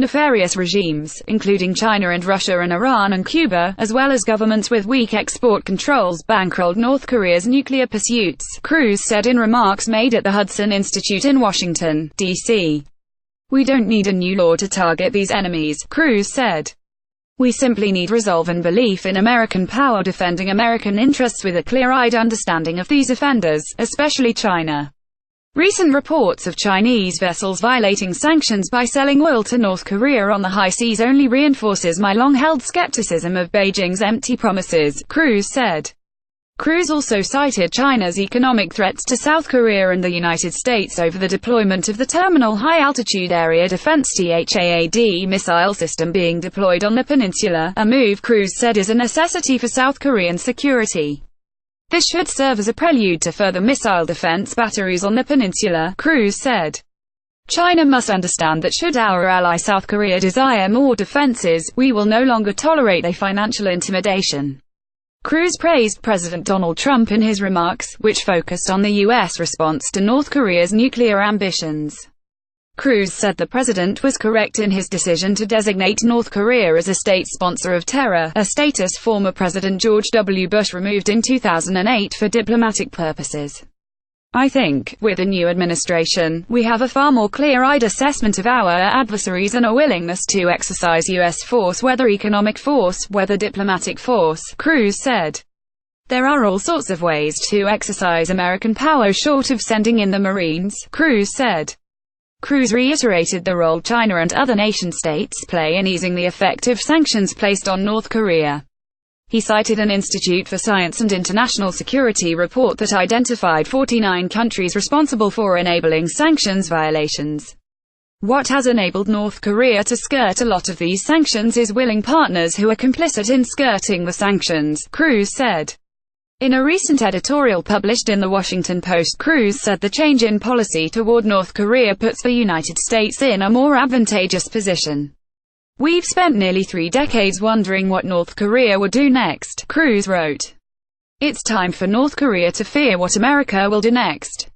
Nefarious regimes, including China and Russia and Iran and Cuba, as well as governments with weak export controls, bankrolled North Korea's nuclear pursuits, Cruz said in remarks made at the Hudson Institute in Washington, D.C. "We don't need a new law to target these enemies," Cruz said. "We simply need resolve and belief in American power defending American interests with a clear-eyed understanding of these offenders, especially China." Recent reports of Chinese vessels violating sanctions by selling oil to North Korea on the high seas only reinforces my long-held skepticism of Beijing's empty promises, Cruz said. Cruz also cited China's economic threats to South Korea and the United States over the deployment of the Terminal High Altitude Area Defense THAAD missile system being deployed on the peninsula, a move Cruz said is a necessity for South Korean security. This should serve as a prelude to further missile defense batteries on the peninsula, Cruz said. China must understand that should our ally South Korea desire more defenses, we will no longer tolerate a financial intimidation. Cruz praised President Donald Trump in his remarks, which focused on the U.S. response to North Korea's nuclear ambitions. Cruz said the president was correct in his decision to designate North Korea as a state sponsor of terror, a status former President George W. Bush removed in 2008 for diplomatic purposes. "I think, with the new administration, we have a far more clear-eyed assessment of our adversaries and a willingness to exercise U.S. force, whether economic force, whether diplomatic force," Cruz said. "There are all sorts of ways to exercise American power short of sending in the Marines," Cruz said. Cruz reiterated the role China and other nation-states play in easing the effect of sanctions placed on North Korea. He cited an Institute for Science and International Security report that identified 49 countries responsible for enabling sanctions violations. "What has enabled North Korea to skirt a lot of these sanctions is willing partners who are complicit in skirting the sanctions," Cruz said. In a recent editorial published in The Washington Post, Cruz said the change in policy toward North Korea puts the United States in a more advantageous position. "We've spent nearly 3 decades wondering what North Korea would do next," Cruz wrote. "It's time for North Korea to fear what America will do next."